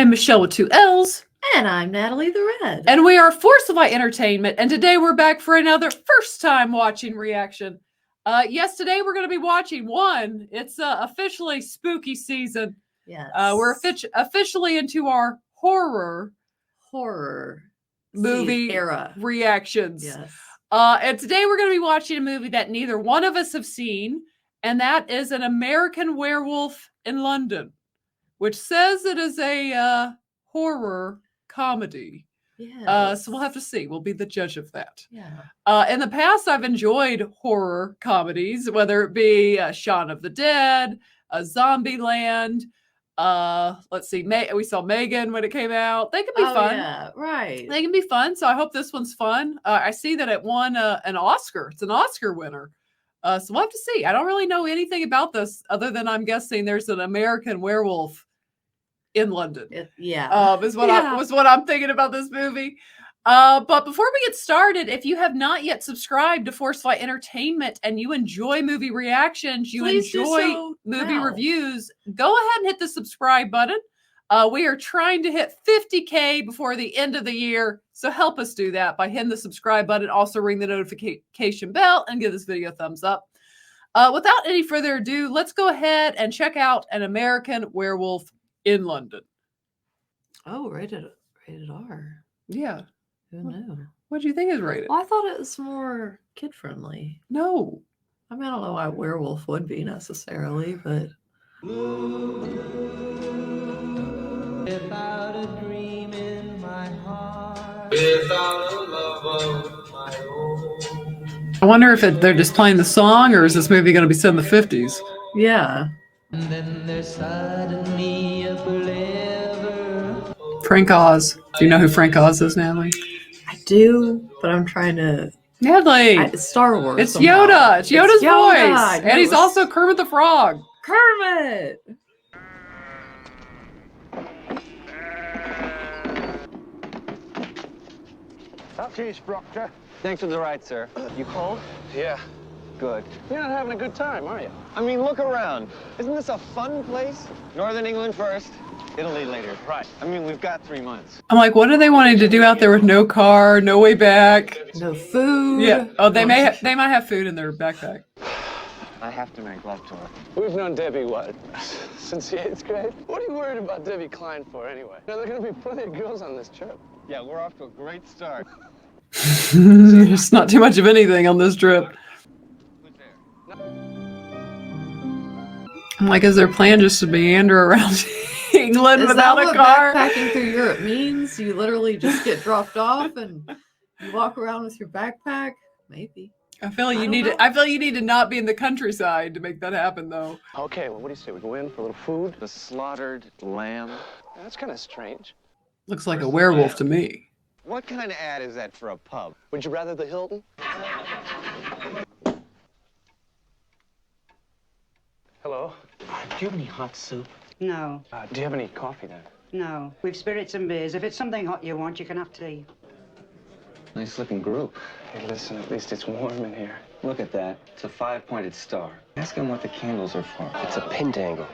I'm Michelle with 2 L's. And I'm Natalie the Red. And we are Forcify Entertainment. And today we're back for another first time watching reaction. Yes, today we're going to be watching one. It's officially spooky season. Yes. We're officially into our horror movie era reactions. Yes. And today we're going to be watching a movie that neither one of us have seen. And that is An American Werewolf in London, which says it is a horror comedy. Yes. So we'll have to see. We'll be the judge of that. Yeah. In the past, I've enjoyed horror comedies, whether it be Shaun of the Dead, Zombieland. Let's see. We saw Megan when it came out. They can be fun. Yeah, right. They can be fun. So I hope this one's fun. I see that it won an Oscar. It's an Oscar winner. So we'll have to see. I don't really know anything about this other than I'm guessing there's an American werewolf in London. Was what I'm thinking about this movie. But before we get started, if you have not yet subscribed to Forcefly Entertainment and you enjoy movie reactions, Please enjoy movie reviews, go ahead and hit the subscribe button. We are trying to hit 50K before the end of the year, so help us do that by hitting the subscribe button. Also ring the notification bell and give this video a thumbs up. Without any further ado, let's go ahead and check out An American Werewolf in London. Oh, rated R. Yeah. Who knew? What do you think is rated? Well, I thought it was more kid-friendly. No. I mean, I don't know why werewolf would be necessarily, but... Without a dream in my heart, without a love of my own. I wonder if they're just playing the song, or is this movie going to be set in the 50s? Yeah. And then there's suddenly a believer. Frank Oz. Do you know who Frank Oz is, Natalie? I do, but I'm trying to... Natalie! It's Star Wars. It's somehow. Yoda! It's Yoda's voice! And he's Yoda's... also Kermit the Frog! Kermit! Up to you, Proctor. Thanks for the ride, sir. You cold? Yeah. Good. You're not having a good time, are you? I mean, look around. Isn't this a fun place? Northern England first, Italy later. Right. I mean, we've got 3 months. I'm like, what are they wanting to do out there with no car, no way back? No food. Yeah. Oh, they might have food in their backpack. I have to make love to her. We've known Debbie, what, since the 8th grade? What are you worried about Debbie Klein for, anyway? There are going to be plenty of girls on this trip. Yeah, we're off to a great start. There's not too much of anything on this trip. Who's there? I'm like, is their plan just to meander around England Is without that a what car? backpacking through Europe means? You literally just get dropped off and you walk around with your backpack? Maybe. I feel like you need to not be in the countryside to make that happen, though. Okay, well, what do you say? We go in for a little food? The slaughtered lamb. That's kind of strange. Looks like a werewolf to me. What kind of ad is that for a pub? Would you rather the Hilton? Hello? Do you have any hot soup? No, Do you have any coffee, then? no. We've spirits and beers. If it's something hot you want, you can have tea. Nice looking group. Hey, listen, at least it's warm in here. Look at that. It's a 5-pointed star. Ask him what the candles are for. It's a pentacle.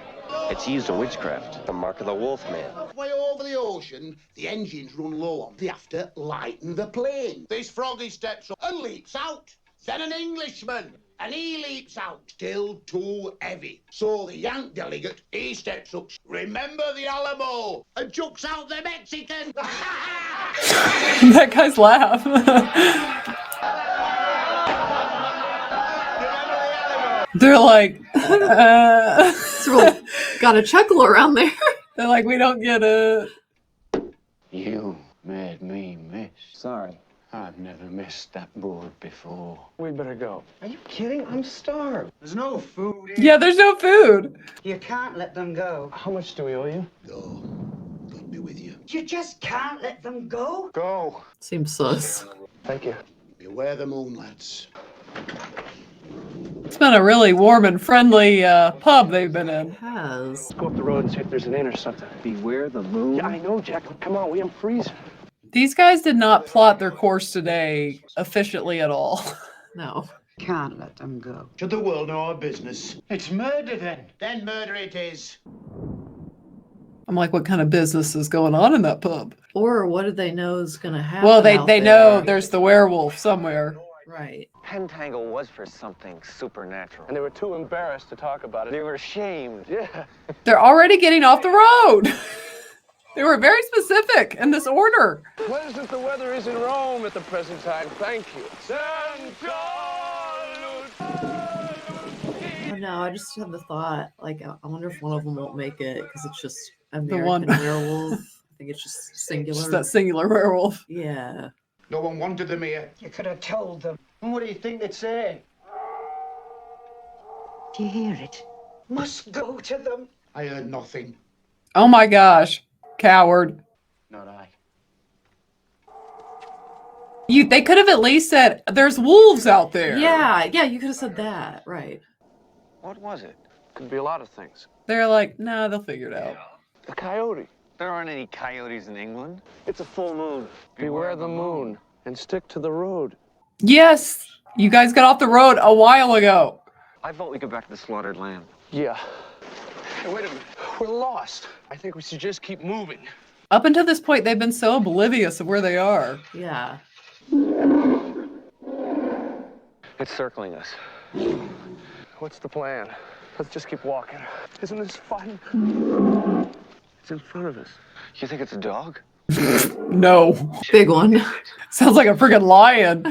It's used in witchcraft. The mark of the wolf man. Way over the ocean, the engines run low on. They have to lighten the plane. This froggy steps up and leaps out. Then an Englishman, and he leaps out. Still too heavy. So the Yank delegate, he steps up. Remember the Alamo, and chucks out the Mexican. That guy's laugh. They're like, It's real, got a chuckle around there. they're like, we don't get it. You made me miss. Sorry. I've never missed that board before. We'd better go. Are you kidding? I'm starved. There's no food here. Yeah, there's no food. You can't let them go. How much do we owe you? Go. God be with you. You just can't let them go. Go. Seems sus. Thank you. Beware the moon, lads. It's been a really warm and friendly pub they've been in. It has. Let's go up the road and see if there's an inn or something. Beware the moon. Yeah, I know, Jack. Come on, we am freezing. These guys did not plot their course today efficiently at all. No. Can't let them go. Should the world know our business? It's murder then. Then murder it is. I'm like, what kind of business is going on in that pub? Or what do they know is going to happen? Well, they out know there? there's the werewolf somewhere. Right. Pentangle was for something supernatural. And they were too embarrassed to talk about it. They were ashamed. Yeah. They're already getting off the road. They were very specific in this order. Pleasant the weather is in Rome at the present time. Thank you. Oh, no, I just had the thought, like, I wonder if one of them won't make it because it's just American one- werewolf. I think it's just singular. Just that singular werewolf. Yeah. No one wanted them here. You could have told them. And what do you think they'd say? Do you hear it? Must go to them. I heard nothing. Oh my gosh. Coward. Not I. They could have at least said, there's wolves out there. Yeah, you could have said that. Right. What was it? Could be a lot of things. They're like, nah, they'll figure it out. A coyote. There aren't any coyotes in England. It's a full moon. Beware the moon and stick to the road. Yes. You guys got off the road a while ago. I vote we go back to the slaughtered lamb. Yeah. Hey, wait a minute. We're lost. I think we should just keep moving. Up until this point, they've been so oblivious of where they are. Yeah. It's circling us. What's the plan? Let's just keep walking. Isn't this fun? It's in front of us. You think it's a dog? No. Big one. Sounds like a freaking lion.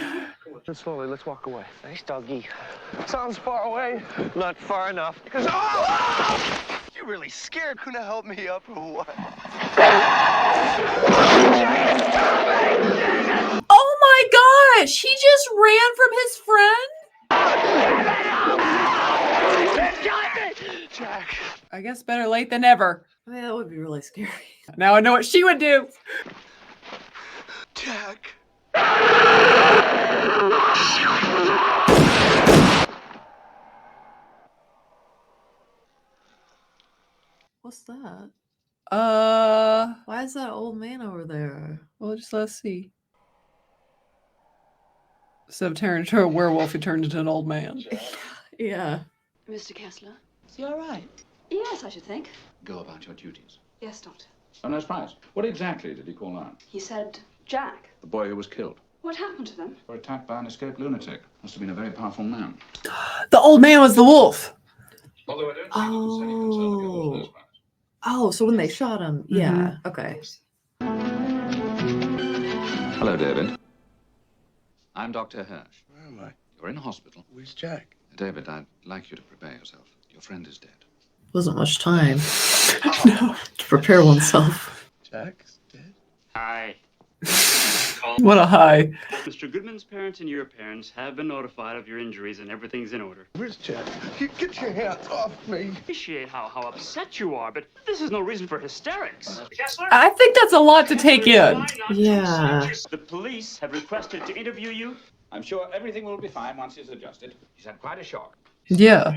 Just slowly, let's walk away. Nice doggy. Sounds far away. Not far enough. You really scared? Couldn't help me up or what? Oh my gosh! He just ran from his friend? Jack. I guess better late than never. I mean, that would be really scary. Now I know what she would do. Jack. What's that? Well, Why is that old man over there? just let's see. Instead of turning into a werewolf, he turned into an old man. Yeah. Mr. Kessler? Is he all right? Yes, I should think. Go about your duties. Yes, Doctor. Oh, no surprise. What exactly did he call out? He said, Jack. The boy who was killed. What happened to them? Were attacked by an escaped lunatic. Must have been a very powerful man. The old man was the wolf. Although I don't think it was any concern of yours in the first place. Oh, so when they shot him. Yeah. Okay. Hello, David. I'm Dr. Hirsch. Where am I? You're in hospital. Where's Jack? David, I'd like you to prepare yourself. Your friend is dead. Wasn't much time to prepare oneself. Jack's dead? Hi. What a high. Mr. Goodman's parents and your parents have been notified of your injuries and everything's in order. Where's Jack? Get your hands off me. Appreciate how upset you are, but this is no reason for hysterics. I think that's a lot to take in. Yeah. The police have requested to interview you. I'm sure everything will be fine once he's adjusted. He's had quite a shock. Yeah.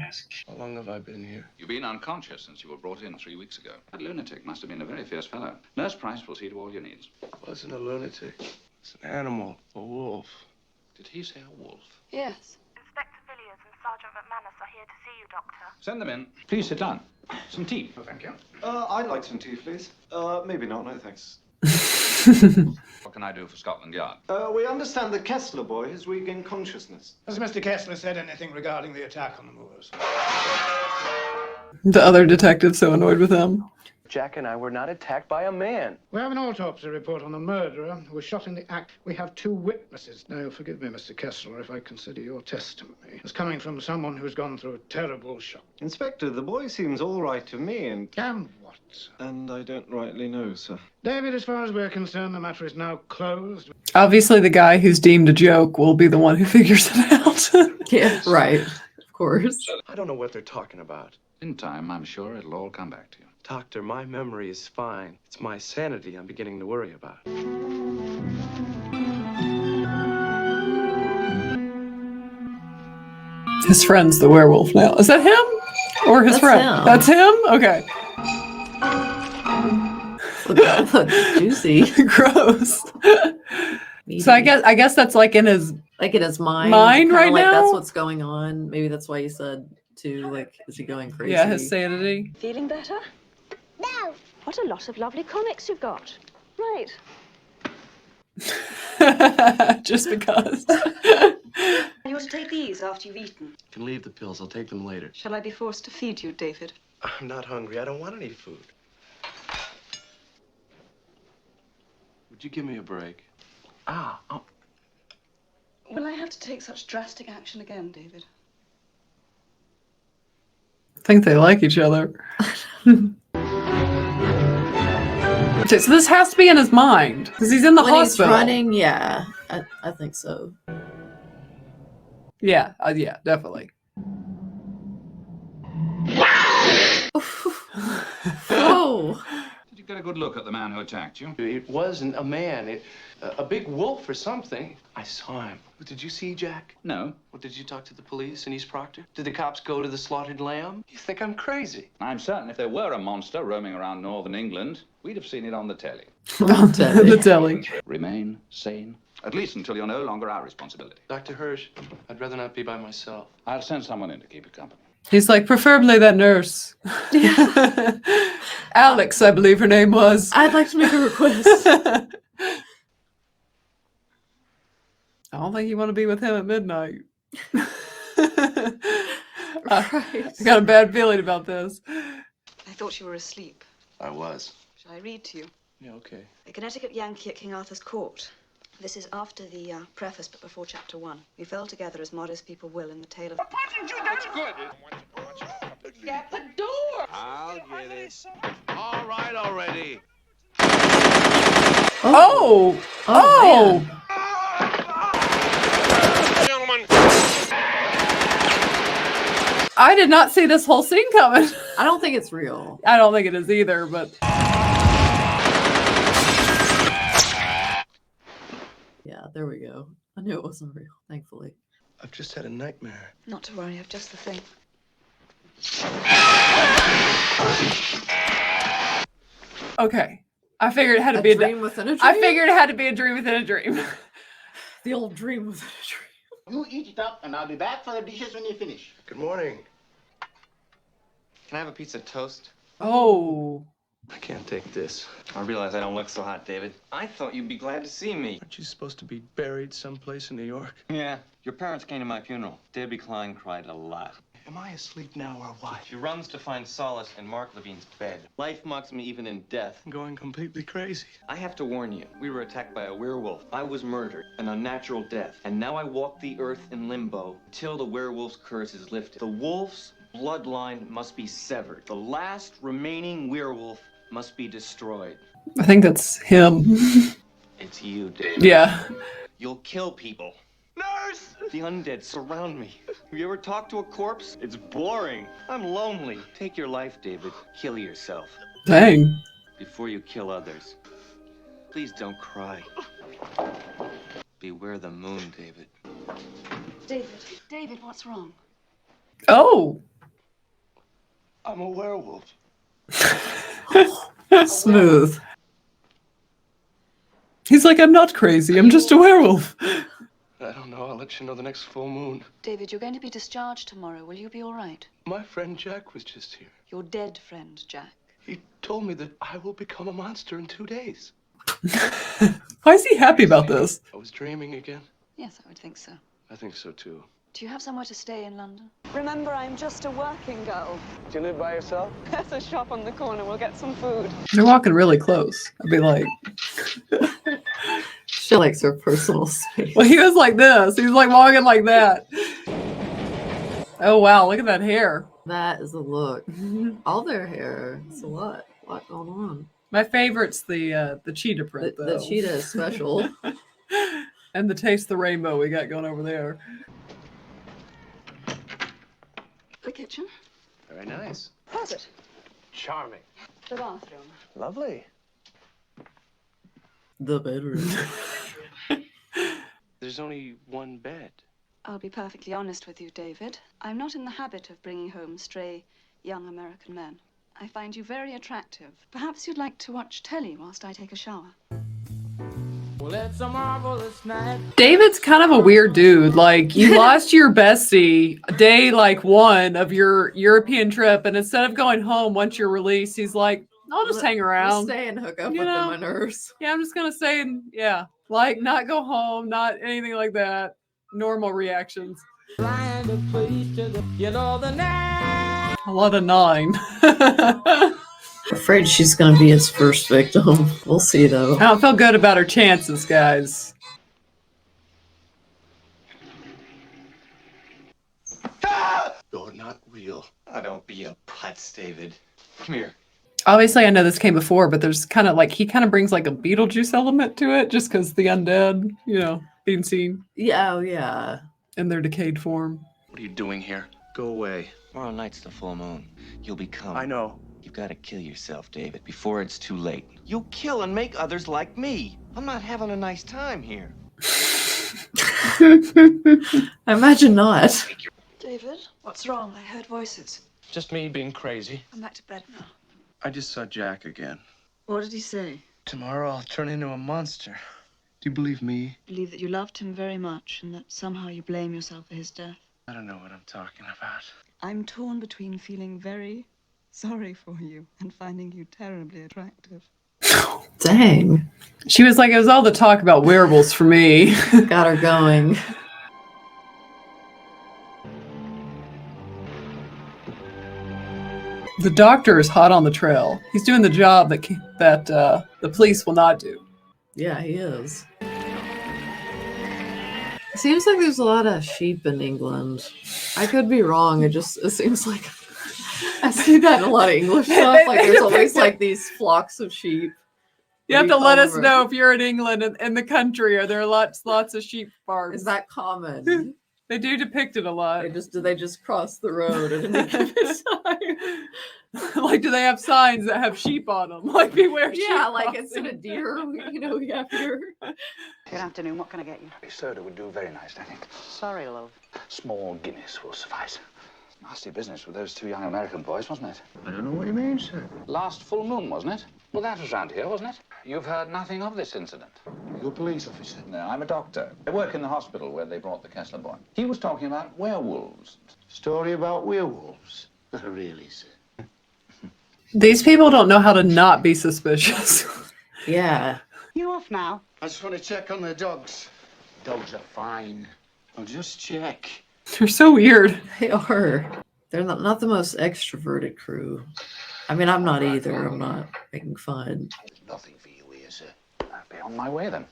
How long have I been here? You've been unconscious since you were brought in 3 weeks ago. That lunatic must have been a very fierce fellow. Nurse Price will see to all your needs. It wasn't a lunatic. It's an animal, a wolf. Did he say a wolf? Yes. Inspector Villiers and Sergeant McManus are here to see you, Doctor. Send them in. Please sit down. Some tea. Oh, thank you. I'd like some tea, please. Maybe not, no thanks. What can I do for Scotland Yard? We understand the Kessler boy has regained consciousness. Has Mr. Kessler said anything regarding the attack on the moors? The other detective's so annoyed with him. Jack and I were not attacked by a man. We have an autopsy report on the murderer who was shot in the act. We have 2 witnesses. Now, forgive me, Mr. Kessler, if I consider your testimony as coming from someone who's gone through a terrible shock. Inspector, the boy seems all right to me, and what? And I don't rightly know, sir. David, as far as we're concerned, the matter is now closed. Obviously, the guy who's deemed a joke will be the one who figures it out. Yeah, right. Of course. I don't know what they're talking about. In time, I'm sure it'll all come back to you. Doctor, my memory is fine. It's my sanity I'm beginning to worry about. His friend's the werewolf now. Is that him? Or his That's friend? him. That's him? Okay. Look, juicy. Gross. So I guess that's like in his mind. Mind right like now? That's what's going on. Maybe that's why you said to like, is he going crazy? Yeah, his sanity. Feeling better? No. What a lot of lovely comics you've got. Right. Just because. You ought to take these after you've eaten. You can leave the pills. I'll take them later. Shall I be forced to feed you, David? I'm not hungry. I don't want any food. Would you give me a break? Will I have to take such drastic action again, David? I think they like each other. Okay, so this has to be in his mind because he's in the When hospital. he's running, yeah, I think so. Yeah, yeah, definitely. Oh, Did you get a good look at the man who attacked you? It wasn't a man. A big wolf or something. I saw him. Did you see Jack? No. Well, did you talk to the police in East Proctor? Did the cops go to the slaughtered lamb? You think I'm crazy? I'm certain if there were a monster roaming around northern England, we'd have seen it on the telly. The telly. Remain sane, at least until you're no longer our responsibility. Dr. Hirsch, I'd rather not be by myself. I'll send someone in to keep you company. He's like, preferably that nurse. Alex, I believe her name was. I'd like to make a request. I don't think you want to be with him at midnight. Right. I got a bad feeling about this. I thought you were asleep. I was. Shall I read to you? Yeah, okay. A Connecticut Yankee at King Arthur's court. This is after the preface, but before chapter 1. We fell together as modest people will in the tale of... That's good. Get the door! I'll get it. All right already. Oh! Oh! Man. Gentlemen. I did not see this whole scene coming. I don't think it's real. I don't think it is either, but... Yeah, there we go. I knew it wasn't real, thankfully. I've just had a nightmare. Not to worry, I've just the thing. Okay. I figured it had to A be dream within a dream? I figured it had to be a dream within a dream. The old dream within a dream. You eat it up, and I'll be back for the dishes when you finish. Good morning. Can I have a piece of toast? Oh. I can't take this. I realize I don't look so hot, David. I thought you'd be glad to see me. Aren't you supposed to be buried someplace in New York? Yeah, your parents came to my funeral. Debbie Klein cried a lot. Am I asleep now or what? She runs to find solace in Mark Levine's bed. Life mocks me even in death. I'm going completely crazy. I have to warn you, we were attacked by a werewolf. I was murdered, an unnatural death. And now I walk the earth in limbo till the werewolf's curse is lifted. The wolf's bloodline must be severed. The last remaining werewolf must be destroyed. I think that's him. It's you, David. Yeah. You'll kill people. Nurse! The undead surround me. Have you ever talked to a corpse? It's boring. I'm lonely. Take your life, David. Kill yourself. Dang. Before you kill others. Please don't cry. Beware the moon, David. David, what's wrong? Oh. I'm a werewolf. Smooth. He's like, I'm not crazy. I'm just a werewolf. I don't know. I'll let you know the next full moon. David, you're going to be discharged tomorrow. Will you be all right? My friend Jack was just here. Your dead friend, Jack. He told me that I will become a monster in 2 days. Why is he happy about this? I was dreaming again. Yes, I would think so. I think so, too. Do you have somewhere to stay in London? Remember, I'm just a working girl. Do you live by yourself? There's a shop on the corner. We'll get some food. They're walking really close. I'd be like... She likes her personal space. Well, he was like this. He was like walking like that. Oh, wow. Look at that hair. That is a look. All their hair. It's a lot going on. My favorite's the cheetah print, The though. cheetah is special. And the Taste the Rainbow we got going over there. The kitchen. Very nice. How's it? Charming. The bathroom. Lovely. The bedroom. There's only one bed. I'll be perfectly honest with you, David. I'm not in the habit of bringing home stray young American men. I find you very attractive. Perhaps you'd like to watch telly whilst I take a shower. Well, it's a marvelous night. David's kind of a weird dude. Like, you lost your bestie day like 1 of your European trip, and instead of going home once you're released, he's like, I'll just hang around. Stay and hook up You with know? my nurse. Yeah, I'm just gonna say, yeah, like not go home, not anything like that. Normal reactions. A lot of 9. Afraid she's gonna be his first victim. We'll see though. I don't feel good about her chances, guys. You're not real. Oh, don't be a putz, David. Come here. Obviously, I know this came before, but there's kind of like he kind of brings like a Beetlejuice element to it, just because the undead, being seen. Yeah, yeah. In their decayed form. What are you doing here? Go away. Tomorrow night's the full moon. You'll become. I know. You've got to kill yourself, David, before it's too late. You'll kill and make others like me. I'm not having a nice time here. I imagine not. David, what's wrong? I heard voices. Just me being crazy. I'm back to bed now. I just saw Jack again. What did he say? Tomorrow I'll turn into a monster. Do you believe me? Believe that you loved him very much and that somehow you blame yourself for his death. I don't know what I'm talking about. I'm torn between feeling very sorry for you and finding you terribly attractive. Dang. She was like, it was all the talk about werewolves for me. Got her going. The doctor is hot on the trail. He's doing the job that the police will not do. Yeah, he is. It seems like there's a lot of sheep in England. I could be wrong. It seems like I see that in a lot of English stuff. Like there's always like these flocks of sheep. You have to let us know if you're in England in the country. Are there lots of sheep farms? Is that common? They do depict it a lot. Do they just cross the road at any given time? Like, do they have signs that have sheep on them? Like, beware sheep. Yeah, like crossing. instead of deer, we have here. Good afternoon. What can I get you? A soda would do very nice, I think. Sorry, love. Small Guinness will suffice. Nasty business with those 2 young American boys, wasn't it? I don't know what you mean, sir. Last full moon, wasn't it? Well, that was round here, wasn't it? You've heard nothing of this incident. You're a police officer. No, I'm a doctor. I work in the hospital where they brought the Kessler boy. He was talking about werewolves. Story about werewolves. Really, sir? These people don't know how to not be suspicious. Yeah. You off now? I just want to check on the dogs. Dogs are fine. I'll just check. They're so weird. They are. They're not the most extroverted crew. I mean, I'm not either. I'm not making fun. There's nothing for you here, sir. I'll be on my way then.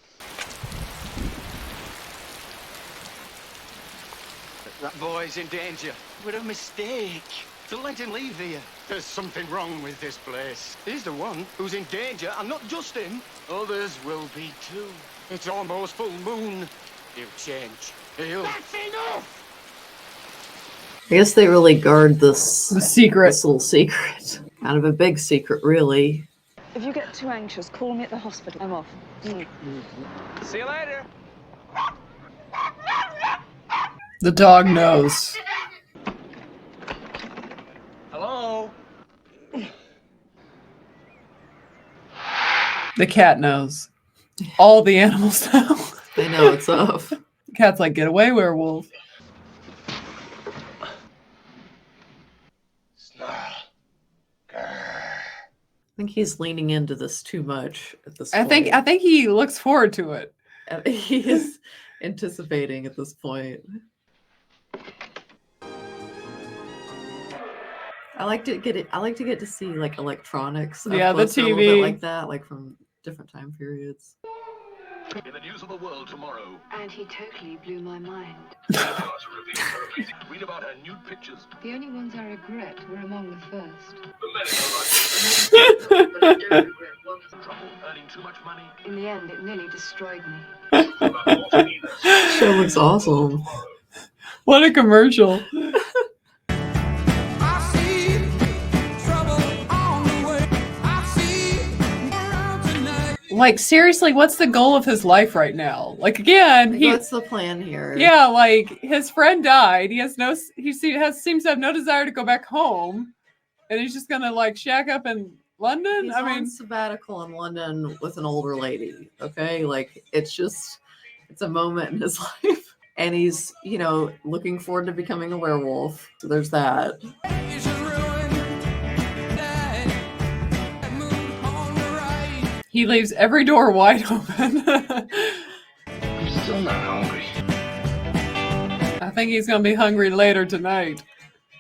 That boy's in danger. What a mistake. To let him leave here. There's something wrong with this place. He's the one who's in danger, and not just him. Others will be too. It's almost full moon. He'll change. That's enough! I guess they really guard this secret. This little secret. Kind of a big secret, really. If you get too anxious, call me at the hospital. I'm off. See you later. The dog knows. Hello? The cat knows. All the animals know. They know what's up. The cat's like, get away, werewolf. I think he's leaning into this too much at this point. I think he looks forward to it. He is anticipating at this point. I like to get to see like electronics. Yeah, the up close a little bit TV. like that, like from different time periods. In the news of the world tomorrow. And he totally blew my mind. Read about her nude pictures. The only ones I regret were among the first. Trouble earning too much money. In the end, it nearly destroyed me. Show looks awesome. What a commercial. Like, seriously, what's the goal of his life right now? Like, again, What's the plan here? Yeah, like his friend died. He seems to have no desire to go back home, and he's just gonna like shack up in London. He's on sabbatical in London with an older lady. Okay, like it's a moment in his life, and he's looking forward to becoming a werewolf. So there's that. He leaves every door wide open. I'm still not hungry. I think he's going to be hungry later tonight.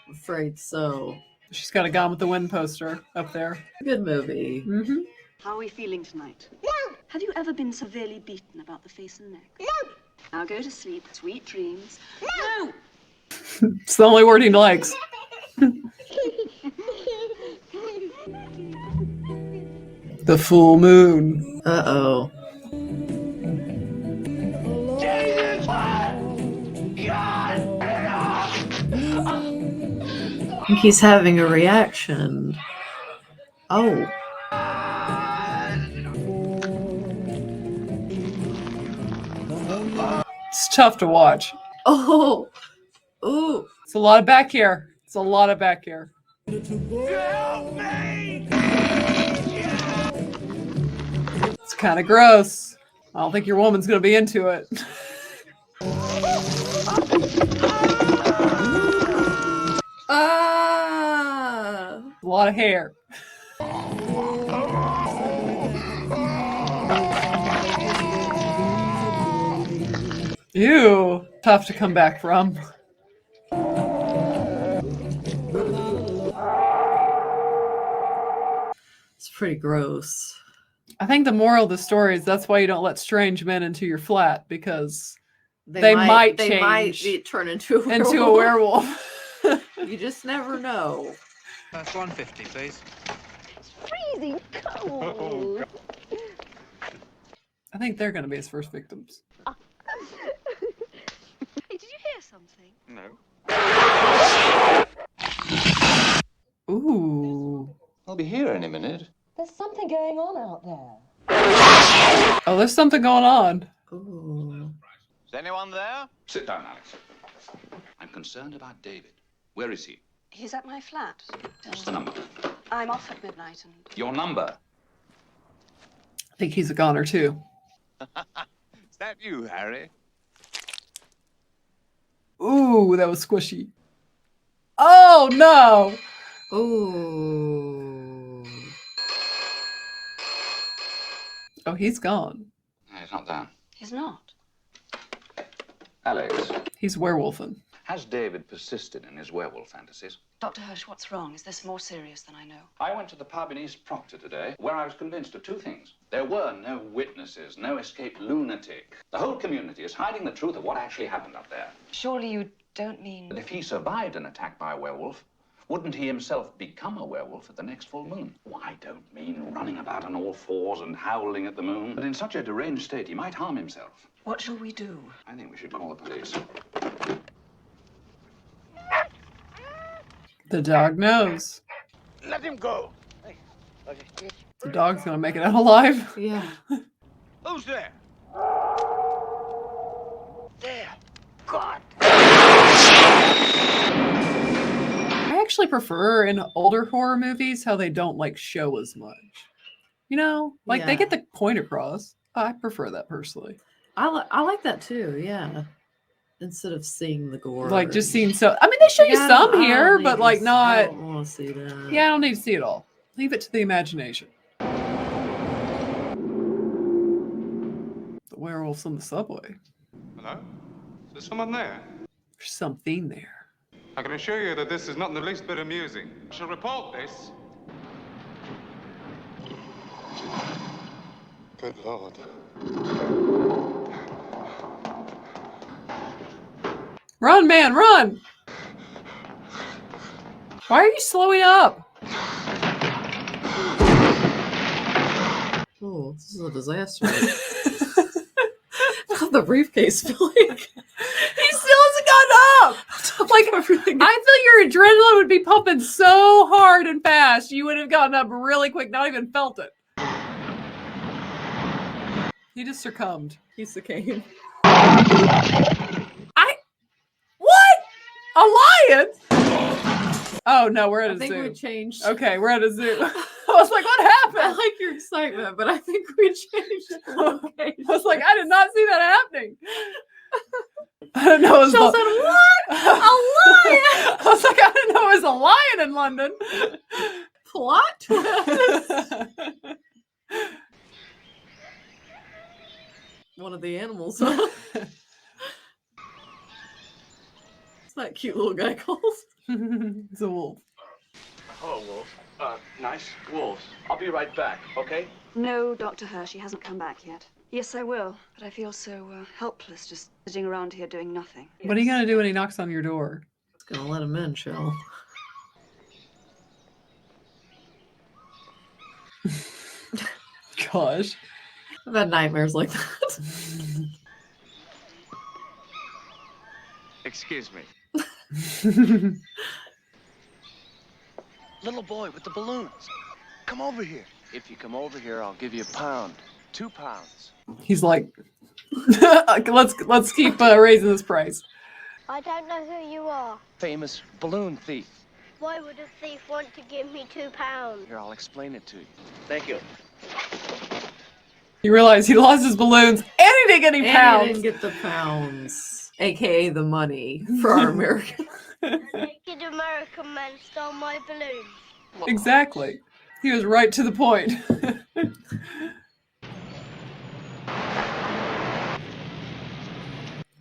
I'm afraid so. She's got a Gone with the Wind poster up there. Good movie. Mm-hmm. How are we feeling tonight? Have you ever been severely beaten about the face and neck? Now go to sleep. Sweet dreams. No! It's the only word he likes. The full moon. Uh-oh. I think he's having a reaction. Oh. It's tough to watch. Oh. Ooh. It's a lot of back hair. It's a lot of back hair. It's kind of gross. I don't think your woman's going to be into it. Ah. A lot of hair. Ew. Tough to come back from. It's pretty gross. I think the moral of the story is that's why you don't let strange men into your flat, because they might turn into a werewolf. into a werewolf. You just never know. That's 150, please. It's freezing cold. I think they're going to be his first victims. Hey, did you hear something? No. Ooh. I'll be here any minute. There's something going on out there. Oh, there's something going on. Ooh. Is anyone there? Sit down, Alex. I'm concerned about David. Where is he? He's at my flat. What's the number? I'm off at midnight and... Your number? I think he's a goner too. Is that you, Harry? Ooh, that was squishy. Oh, no. Ooh. Oh, he's gone. No, he's not there. He's not. Alex, He's werewolfing. has David persisted in his werewolf fantasies? Dr. Hirsch, what's wrong? Is this more serious than I know? I went to the pub in East Proctor today, where I was convinced of two things. There were no witnesses, no escaped lunatic. The whole community is hiding the truth of what actually happened up there. Surely you don't mean... But if he survived an attack by a werewolf, wouldn't he himself become a werewolf at the next full moon? Well, I don't mean running about on all fours and howling at the moon. But in such a deranged state, he might harm himself. What shall we do? I think we should call the police. The dog knows. Let him go. The dog's going to make it out alive. Yeah. Who's there? There. God. I actually prefer in older horror movies how they don't like show as much. You know, like they Yeah. get the point across. I prefer that personally. I like that too, yeah. Instead of seeing the gore. Like just seeing so. I mean, they show you Yeah, some I don't here, need but to like I not. don't want to see that. Yeah, I don't need to see it all. Leave it to the imagination. The werewolves on the subway. Hello? Is there someone there? There's something there. I can assure you that this is not in the least bit amusing. I shall report this. Good Lord. Run, man, run! Why are you slowing up? Oh, this is a disaster. The briefcase filling. He still hasn't gotten up. Like everything. I feel your adrenaline would be pumping so hard and fast, you would have gotten up really quick, not even felt it. He just succumbed. He succumbed. What? A lion? Oh no, we're at a I think zoo. we changed. Okay, we're at a zoo. I was like, what happened? I like your excitement, but I think we changed the location. I was like, I did not see that happening. I didn't know it was Jill said, "What? A lion?" I was like, I didn't know it was a lion in London. Plot twist. one of the animals, huh? What's that cute little guy called? It's a wolf. Hello, Wolf. Nice wolves. I'll be right back, okay? No, Dr. Hershey hasn't come back yet. Yes, I will. But I feel so helpless just sitting around here doing nothing. What are you going to do when he knocks on your door? It's gonna let him in, chill. Gosh. I've had nightmares like that. Excuse me. Little boy with the balloons. Come over here. If you come over here, I'll give you £1. 2 pounds. He's like, let's keep raising this price. I don't know who you are. Famous balloon thief. Why would a thief want to give me £2? Here, I'll explain it to you. Thank you. You realize he lost his balloons and he didn't get any pounds. He didn't get the pounds, aka the money for our American. Naked American man stole my balloons. Exactly. He was right to the point.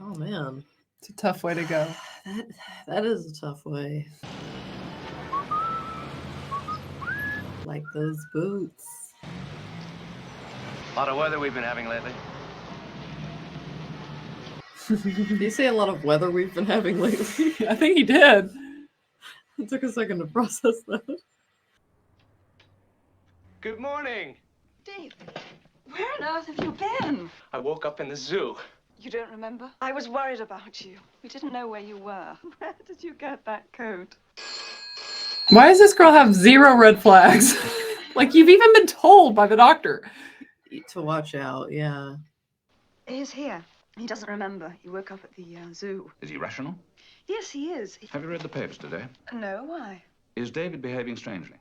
Oh man, it's a tough way to go. That is a tough way. Like those boots. A lot of weather we've been having lately. Did you say a lot of weather we've been having lately? I think he did. It took a second to process that. Good morning. Dave, where on earth have you been? I woke up in the zoo. You don't remember? I was worried about you. We didn't know where you were. Where did you get that coat? Why does this girl have 0 red flags? Like, you've even been told by the doctor. To watch out, yeah. He's here. He doesn't remember. He woke up at the zoo. Is he rational? Yes, he is. Have you read the papers today? No, why? Is David behaving strangely?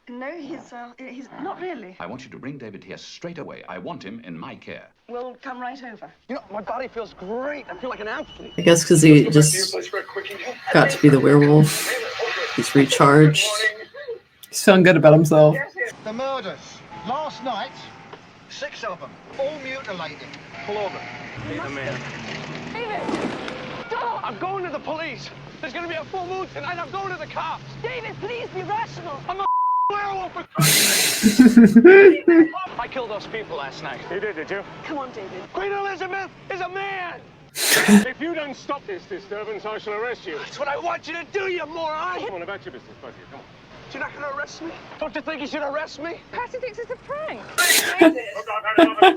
No, he's not really. I want you to bring David here straight away. I want him in my care. We'll come right over. You know, my body feels great. I feel like an athlete. I guess because he just got to be the werewolf. He's recharged. He's feeling good about himself. The murders. Last night, 6 of them. All mutilated. Pull over. Hey, the man. David! Stop! I'm going to the police. There's going to be a full moon tonight. I'm going to the cops. David, please be rational. I'm a werewolf. I killed those people last night. You did you? Come on, David. Queen Elizabeth is a man. If you don't stop this disturbance, I shall arrest you. That's what I want you to do, you moron. Come on, about your business, both of you. Come on. You're not going to arrest me? Don't you think you should arrest me? Perhaps he thinks it's a prank.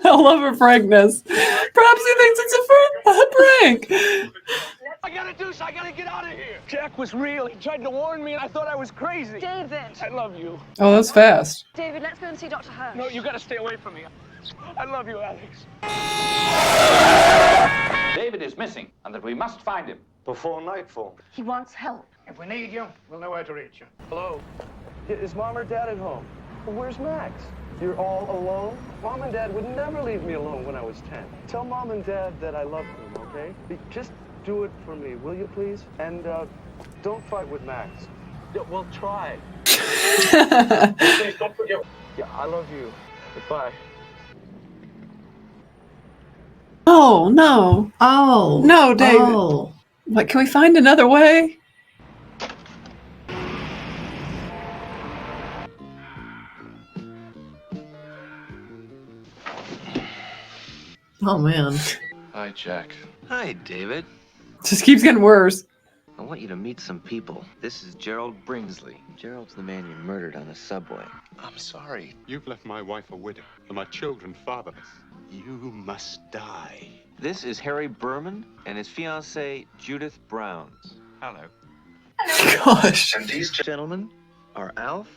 I love her frankness. Perhaps he thinks it's a prank. I gotta get out of here. Jack was real. He tried to warn me, and I thought I was crazy. David. I love you. Oh, that's fast. David, let's go and see Dr. Hirsch. No, you gotta stay away from me. I love you, Alex. David is missing, and that we must find him. Before nightfall. He wants help. If we need you, we'll know where to reach you. Hello? Is Mom or Dad at home? Where's Max? You're all alone? Mom and Dad would never leave me alone when I was 10. Tell Mom and Dad that I love them, okay? Just do it for me, will you please? And don't fight with Max. Yeah, we'll try. Please don't forget. Yeah, I love you. Goodbye. Oh, no. Oh. No, David. Oh. What, can we find another way? Oh, man. Hi, Jack. Hi, David. Just keeps getting worse. I want you to meet some people. This is Gerald Bringsley. Gerald's the man you murdered on the subway. I'm sorry. You've left my wife a widow and my children fatherless. You must die. This is Harry Berman and his fiancée, Judith Browns. Hello. Gosh. And these gentlemen are Alf,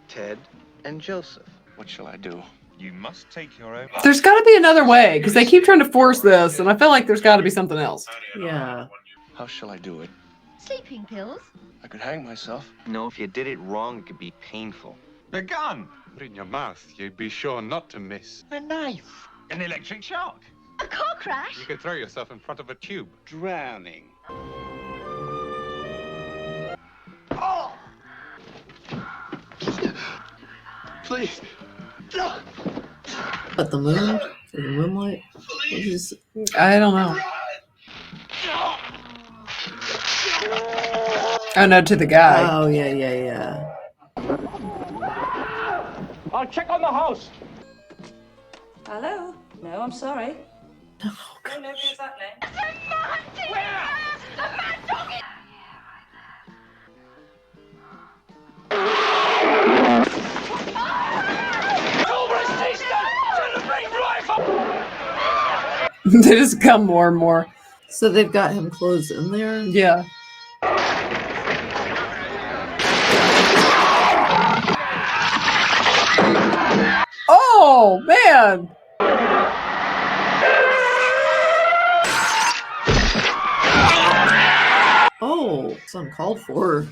Ted, and Joseph. What shall I do? You must take your own. There's got to be another way, because they keep trying to force this, and I feel like there's got to be something else. Yeah. How shall I do it? Sleeping pills? I could hang myself. No, if you did it wrong, it could be painful. A gun! Put it in your mouth. You'd be sure not to miss. A knife. An electric shock. A car crash? You could throw yourself in front of a tube. Drowning. Oh! Please. But the moon? In the moonlight? He's... I don't know. Oh no, to the guy. Oh yeah. I'll check on the house. Hello? No, I'm sorry. Oh, No, nobody's that name. They just come more and more. So they've got him closed in there? Yeah. Oh, man. Oh, it's uncalled for.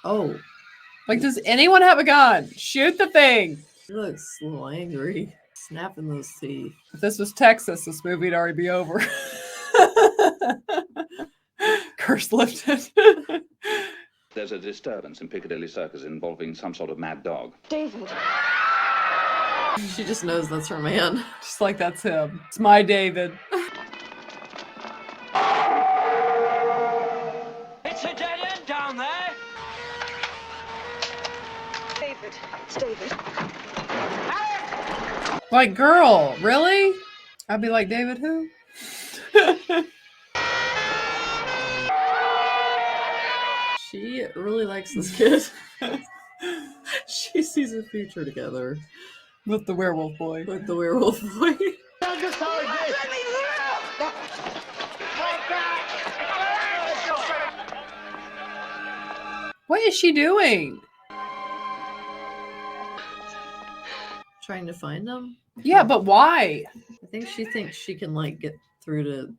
Oh. Like, does anyone have a gun? Shoot the thing. He looks a little angry. Snapping those teeth. If this was Texas, this movie would already be over. Curse lifted. There's a disturbance in Piccadilly Circus involving some sort of mad dog. David. She just knows that's her man. Just like that's him. It's my David. It's a dead end down there. David. It's David. Like, girl, really? I'd be like, David who? She really likes this kid. She sees a future together. With the werewolf boy. With the werewolf boy. What is she doing? Trying to find him? Yeah, but why? I think she thinks she can like get through to.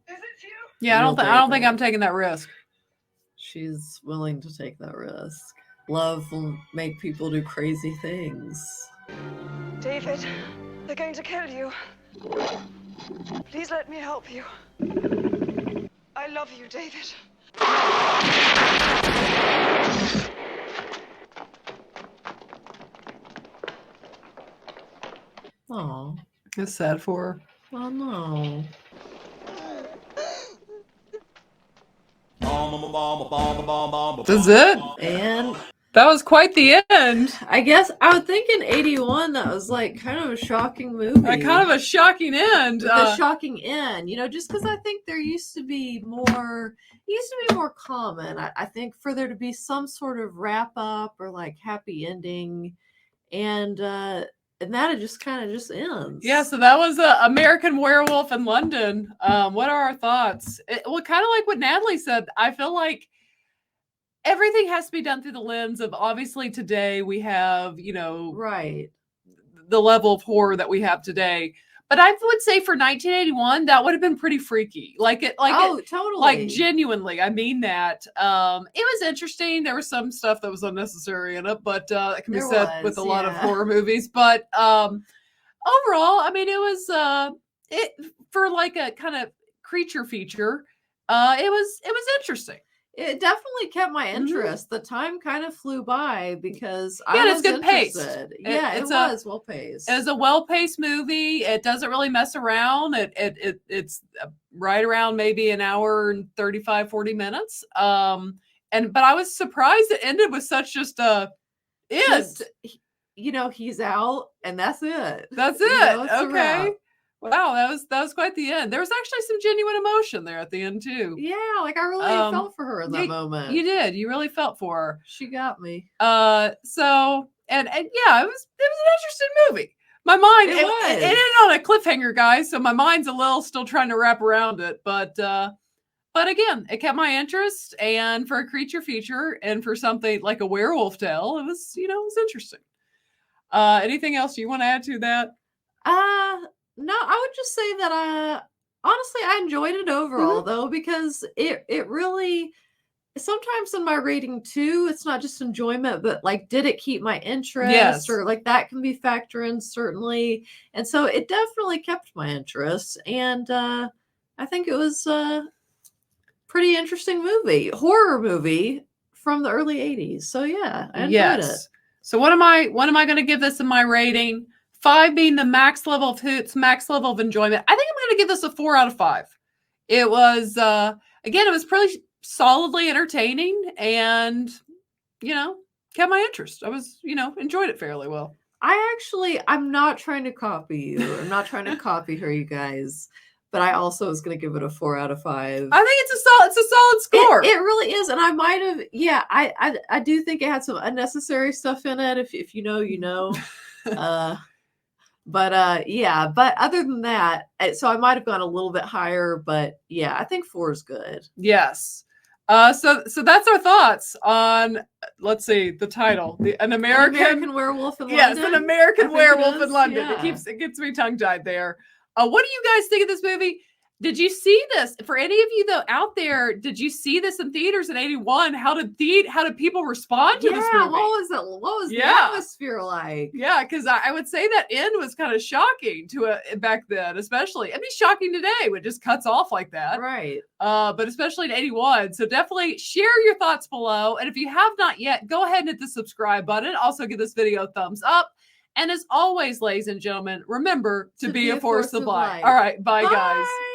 Yeah, I don't think I'm taking that risk. She's willing to take that risk. Love will make people do crazy things. David, they're going to kill you. Please let me help you. I love you, David. Oh, it's sad for her. Oh no. That's it? And that was quite the end. I guess I would think in 81 that was like kind of a shocking movie. Kind of a shocking end. With a shocking end, you know, just because I think there used to be more common. I think for there to be some sort of wrap up or like happy ending, and that it just kind of just ends. Yeah, so that was American Werewolf in London. What are our thoughts? Well, kind of like what Natalie said, I feel like everything has to be done through the lens of, obviously today we have, you know, right, the level of horror that we have today. But I would say for 1981, that would have been pretty freaky. Totally. Like genuinely, I mean that. It was interesting. There was some stuff that was unnecessary in it, but it can be said with a lot of horror movies. But overall, I mean, it was for like a kind of creature feature. It was interesting. It definitely kept my interest. The time kind of flew by because I was good pace. Yeah, it was well paced. It was a well paced movie. It doesn't really mess around. It's right around maybe an hour and 35, 40 minutes. But I was surprised it ended with such just a end. You know, he's out and that's it. That's it. Okay. Wow, that was quite the end. There was actually some genuine emotion there at the end too. Yeah, like I really felt for her in that moment. You did. You really felt for her. She got me. So and yeah, it was an interesting movie. My mind it ended on a cliffhanger, guys. So my mind's a little still trying to wrap around it, but again, it kept my interest. And for a creature feature and for something like a werewolf tale, it was it was interesting. Anything else you want to add to that? No, I would just say that honestly I enjoyed it overall though, because it really sometimes in my rating too, it's not just enjoyment, but like did it keep my interest? Yes. Or like that can be factor in certainly. And so it definitely kept my interest. And I think it was a pretty interesting horror movie from the early 80s. So yeah, I enjoyed it. So what am I going to give this in my rating? 5 being the max level of hoots, max level of enjoyment. I think I'm going to give this a 4 out of 5. It was, again, it was pretty solidly entertaining and, kept my interest. I was, enjoyed it fairly well. I'm not trying to copy you. I'm not trying to copy her, you guys. But I also was going to give it a 4 out of 5. I think it's a solid score. It really is. And I might have, I do think it had some unnecessary stuff in it. If you know, you know. But other than that, so I might have gone a little bit higher, but yeah, I think 4 is good. Yes. So that's our thoughts on, let's see, the title, an American Werewolf in London. Yes, an American Werewolf in London. Yeah. It gets me tongue tied there. What do you guys think of this movie? Did you see this? For any of you though out there, did you see this in theaters in '81? How did people respond to this movie? What was it? What was the atmosphere like? Yeah, because I would say that end was kind of shocking to back then, especially. It'd be shocking today when it just cuts off like that. Right. But especially in '81. So definitely share your thoughts below. And if you have not yet, go ahead and hit the subscribe button. Also give this video a thumbs up. And as always, ladies and gentlemen, remember to be a force of light. All right. Bye, guys.